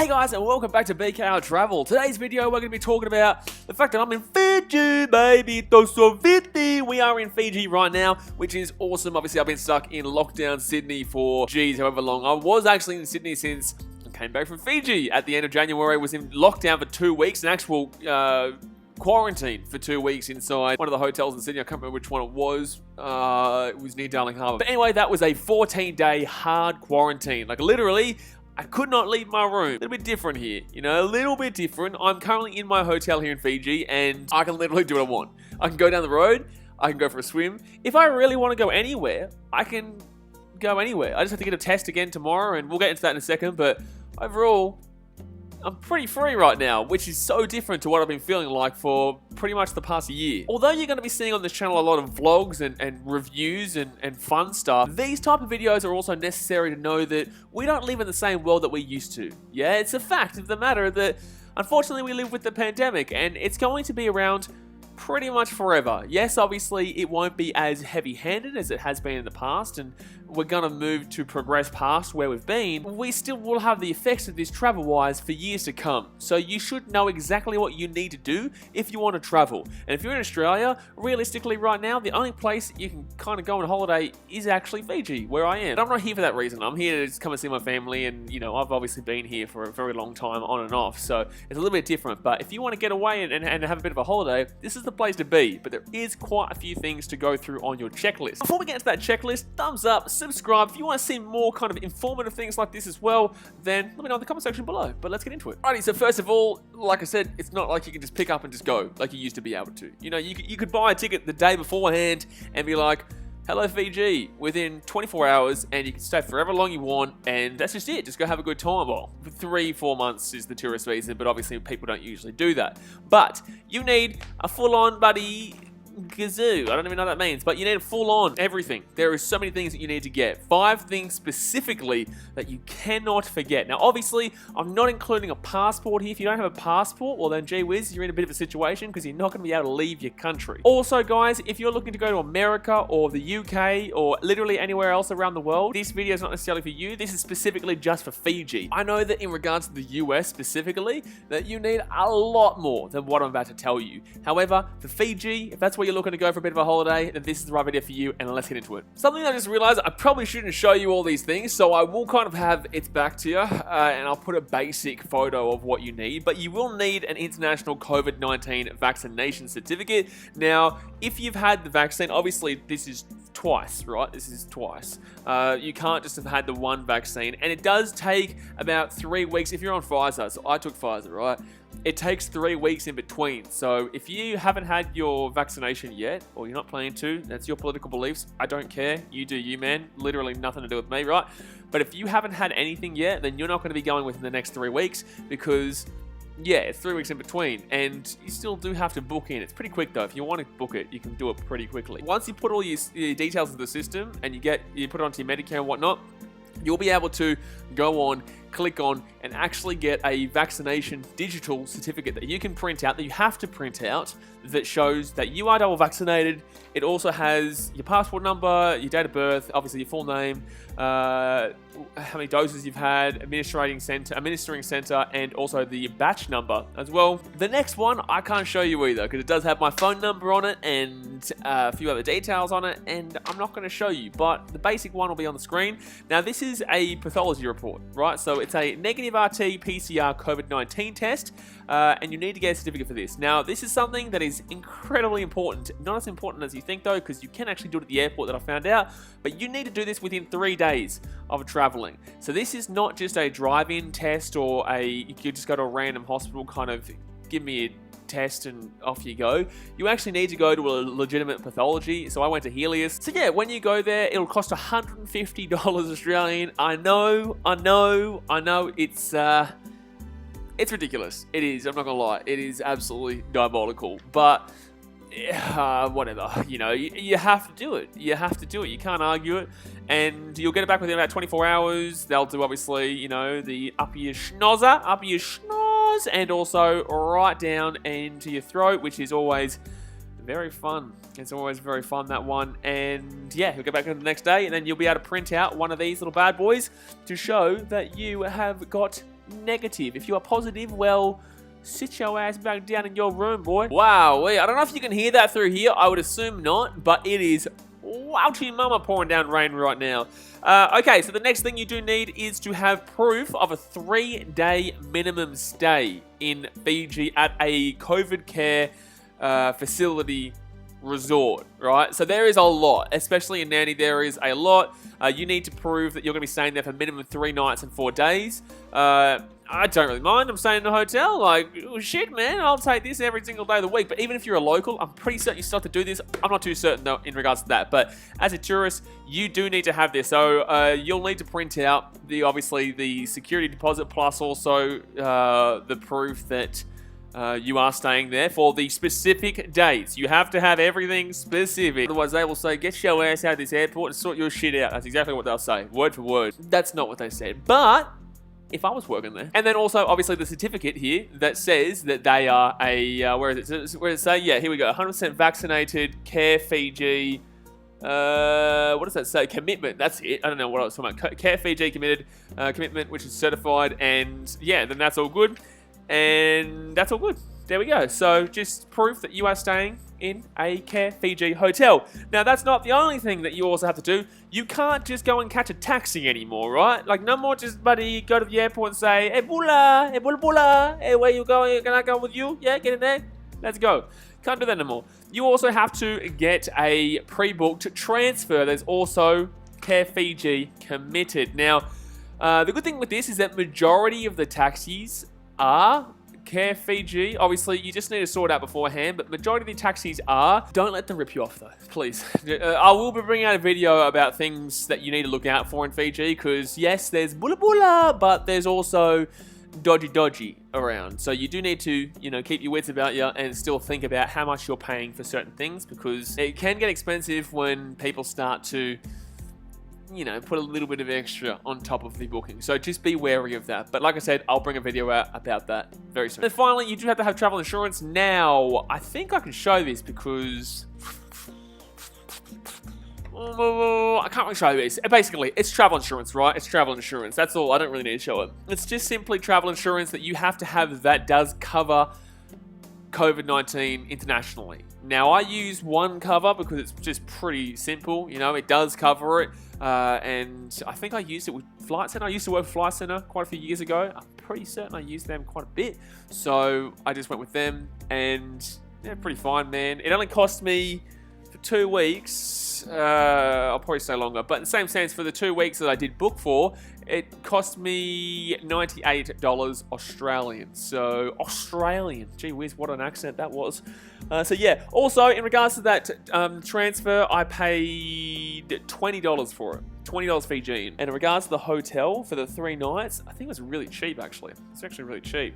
Hey guys, and welcome back to BKR Travel. Today's video, we're going to be talking about the fact that I'm in Fiji, baby. Fiji. We are in Fiji right now, which is awesome. Obviously, I've been stuck in lockdown Sydney for, however long. I was actually in Sydney since I came back from Fiji at the end of January. I was in lockdown for 2 weeks, an actual quarantine for 2 weeks inside one of the hotels in Sydney. I can't remember which one it was. It was near Darling Harbour. But anyway, that was a 14-day hard quarantine. Like, literally, I could not leave my room. A little bit different here, a little bit different. I'm currently in my hotel here in Fiji, and I can literally do what I want. I can go down the road, I can go for a swim. If I really want to go anywhere, I can go anywhere. I just have to get a test again tomorrow, and we'll get into that in a second, but overall, I'm pretty free right now, which is so different to what I've been feeling like for pretty much the past year. Although you're going to be seeing on this channel a lot of vlogs and reviews and fun stuff, these type of videos are also necessary to know that we don't live in the same world that we used to. Yeah, it's a fact of the matter that unfortunately we live with the pandemic, and it's going to be around pretty much forever. Yes, obviously it won't be as heavy-handed as it has been in the past, and we're going to move to progress past where we've been. We still will have the effects of this travel-wise for years to come. So you should know exactly what you need to do if you want to travel. And if you're in Australia, realistically right now, the only place you can kind of go on holiday is actually Fiji, where I am. But I'm not here for that reason. I'm here to just come and see my family, and I've obviously been here for a very long time on and off, so it's a little bit different. But if you want to get away and have a bit of a holiday, this is the place to be. But there is quite a few things to go through on your checklist. Before we get into that checklist, thumbs up, subscribe. If you want to see more kind of informative things like this as well, then let me know in the comment section below. But let's get into it. Alrighty, so first of all, like I said, it's not like you can just pick up and just go like you used to be able to. You could buy a ticket the day beforehand and be like, hello Fiji, within 24 hours, and you can stay for however long you want, and that's just it. Just go have a good time. Well, 3-4 months is the tourist visa, but obviously people don't usually do that. But you need a full-on gazoo. I don't even know what that means, but you need full-on everything. There are so many things that you need to get. 5 things specifically that you cannot forget. Now, obviously, I'm not including a passport here. If you don't have a passport, well then, gee whiz, you're in a bit of a situation because you're not going to be able to leave your country. Also, guys, if you're looking to go to America or the UK or literally anywhere else around the world, this video is not necessarily for you. This is specifically just for Fiji. I know that in regards to the US specifically, that you need a lot more than what I'm about to tell you. However, for Fiji, if that's where you're looking to go for a bit of a holiday, then this is the right video for you, and let's get into it. Something I just realized, I probably shouldn't show you all these things, so I will kind of have it back to you, and I'll put a basic photo of what you need, but you will need an international COVID-19 vaccination certificate. Now, if you've had the vaccine, obviously this is twice, right? This is twice. You can't just have had the one vaccine, and it does take about 3 weeks if you're on Pfizer. So I took Pfizer, right? It takes 3 weeks in between. So if you haven't had your vaccination yet, or you're not planning to, that's your political beliefs. I don't care. You do you, man. Literally nothing to do with me, right? But if you haven't had anything yet, then you're not going to be going within the next 3 weeks because, yeah, it's 3 weeks in between, and you still do have to book in. It's pretty quick though. If you want to book it, you can do it pretty quickly. Once you put all your details into the system and you put it onto your Medicare and whatnot, you'll be able to go on, click on, and actually get a vaccination digital certificate that you can print out, that you have to print out, that shows that you are double vaccinated. It also has your passport number, your date of birth, obviously your full name, how many doses you've had, administering center, and also the batch number as well. The next one I can't show you either because it does have my phone number on it and a few other details on it, and I'm not going to show you, but the basic one will be on the screen. Now, this is a pathology report, right? So it's a negative RT-PCR COVID-19 test, and you need to get a certificate for this. Now, this is something that is incredibly important. Not as important as you think though, because you can actually do it at the airport, that I found out, but you need to do this within 3 days of traveling. So this is not just a drive-in test or you could just go to a random hospital, kind of give me a test and off you go. You actually need to go to a legitimate pathology. So I went to Helios. So yeah, when you go there, it'll cost $150 Australian. I know, it's ridiculous. It is, I'm not gonna lie. It is absolutely diabolical, but whatever, you have to do it. You have to do it. You can't argue it. And you'll get it back within about 24 hours. They'll do, obviously, the up your schnoz, and also right down into your throat, which is always very fun. It's always very fun, that one. And yeah, you'll get back in the next day, and then you'll be able to print out one of these little bad boys to show that you have got negative. If you are positive, well, sit your ass back down in your room, boy. Wow, I don't know if you can hear that through here. I would assume not, but it is wouchy mama pouring down rain right now. Okay, so the next thing you do need is to have proof of a 3-day minimum stay in Fiji at a COVID care facility resort, right? So there is a lot, especially in Nani, there is a lot. You need to prove that you're going to be staying there for minimum 3 nights and 4 days. I don't really mind. I'm staying in a hotel. Like, oh, shit, man, I'll take this every single day of the week. But even if you're a local, I'm pretty certain you still have to do this. I'm not too certain, though, in regards to that. But as a tourist, you do need to have this. So you'll need to print out, obviously, the security deposit plus also the proof that you are staying there for the specific dates. You have to have everything specific. Otherwise, they will say, get your ass out of this airport and sort your shit out. That's exactly what they'll say, word for word. That's not what they said. But if I was working there. And then also, obviously, the certificate here that says that they are a, where is it? Where does it say? Yeah, here we go. 100% vaccinated, Care Fiji. What does that say? Commitment. That's it. I don't know what I was talking about. Care Fiji committed, commitment, which is certified. And yeah, then that's all good. And that's all good. There we go. So just proof that you are staying in a Care Fiji hotel. Now, that's not the only thing that you also have to do. You can't just go and catch a taxi anymore, right? Like, no more just, buddy, go to the airport and say, hey, bula, hey, bula, bula. Hey, where you going? Can I go with you? Yeah, get in there. Let's go. Can't do that anymore. You also have to get a pre-booked transfer. There's also Care Fiji committed. Now, the good thing with this is that majority of the taxis are Care Fiji. Obviously, you just need to sort out beforehand, but majority of the taxis are. Don't let them rip you off, though, please. I will be bringing out a video about things that you need to look out for in Fiji, because, yes, there's bula bula, but there's also dodgy around. So you do need to, keep your wits about you and still think about how much you're paying for certain things, because it can get expensive when people start to put a little bit of extra on top of the booking. So just be wary of that. But like I said, I'll bring a video out about that very soon. And finally, you do have to have travel insurance. Now, I think I can show this because I can't really show this. Basically, it's travel insurance, right? It's travel insurance. That's all. I don't really need to show it. It's just simply travel insurance that you have to have that does cover COVID-19 internationally. Now, I use one cover because it's just pretty simple. It does cover it. And I think I used it with Flight Centre. I used to work with Flight Centre quite a few years ago. I'm pretty certain I used them quite a bit. So I just went with them, and they're pretty fine, man. It only cost me for 2 weeks. I'll probably say longer, but in the same sense, for the 2 weeks that I did book for, it cost me $98 Australian. So Australian, gee whiz, what an accent that was. So yeah, also in regards to that transfer, I paid $20 for it. $20 Fijian. And in regards to the hotel for the 3 nights, I think it was really cheap actually. It's actually really cheap.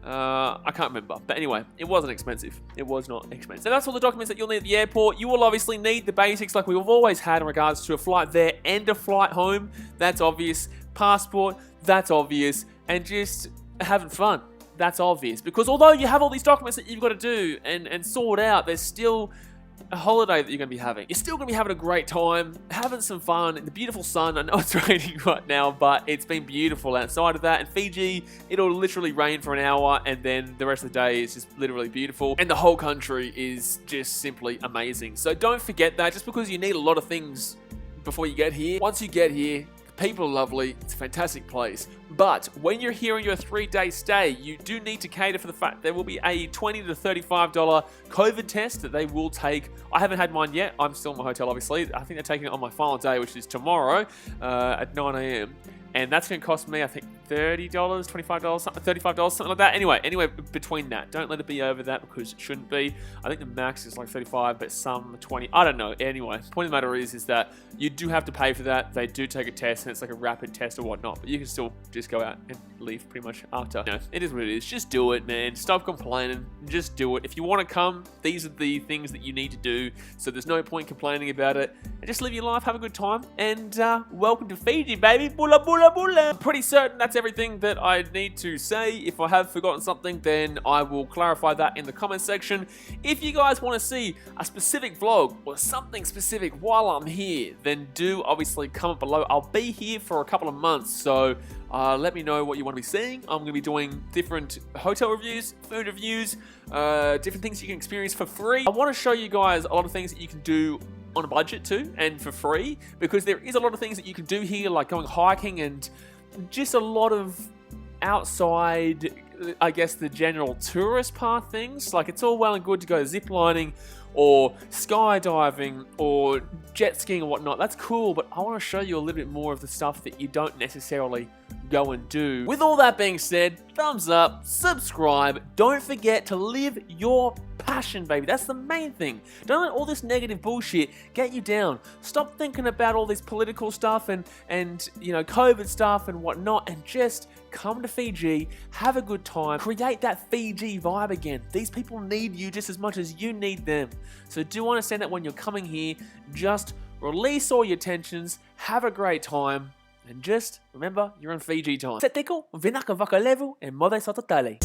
I can't remember. But anyway, it wasn't expensive. It was not expensive. So that's all the documents that you'll need at the airport. You will obviously need the basics like we've always had in regards to a flight there and a flight home. That's obvious. Passport, that's obvious. And just having fun. That's obvious. Because although you have all these documents that you've got to do and sort out, there's still a holiday that you're going to be having. You're still going to be having a great time, having some fun in the beautiful sun. I know it's raining right now, but it's been beautiful outside of that. In Fiji, it'll literally rain for an hour, and then the rest of the day is just literally beautiful. And the whole country is just simply amazing. So don't forget that. Just because you need a lot of things before you get here, once you get here, people are lovely. It's a fantastic place. But when you're here on your 3-day stay, you do need to cater for the fact there will be a $20 to $35 COVID test that they will take. I haven't had mine yet. I'm still in my hotel, obviously. I think they're taking it on my final day, which is tomorrow at 9 a.m. And that's going to cost me, I think, $30, $25, $35, something like that. Anyway, between that. Don't let it be over that because it shouldn't be. I think the max is like 35, but some 20. I don't know. Anyway, point of the matter is that you do have to pay for that. They do take a test, and it's like a rapid test or whatnot. But you can still just go out and leave pretty much after. It is what it is. Just do it, man. Stop complaining. Just do it. If you want to come, these are the things that you need to do. So there's no point complaining about it. And just live your life, have a good time, and welcome to Fiji, baby. Bula bula. I'm pretty certain that's everything that I need to say. If I have forgotten something, then I will clarify that in the comment section. If you guys want to see a specific vlog or something specific while I'm here, then do obviously comment below. I'll be here for a couple of months, so let me know what you want to be seeing. I'm going to be doing different hotel reviews, food reviews, different things you can experience for free. I want to show you guys a lot of things that you can do on a budget too, and for free, because there is a lot of things that you can do here, like going hiking and just a lot of outside, I guess, the general tourist part things. Like, it's all well and good to go ziplining or skydiving or jet skiing or whatnot. That's cool, but I want to show you a little bit more of the stuff that you don't necessarily go and do. With all that being said, thumbs up, subscribe, don't forget to live your passion, baby. That's the main thing. Don't let all this negative bullshit get you down. Stop thinking about all this political stuff and you know, COVID stuff and whatnot, and just come to Fiji, have a good time, create that Fiji vibe again. These people need you just as much as you need them. So do understand that when you're coming here, just release all your tensions, have a great time, and just remember, you're in Fiji time. Seteko, vinaka vaka level, and mode sototale.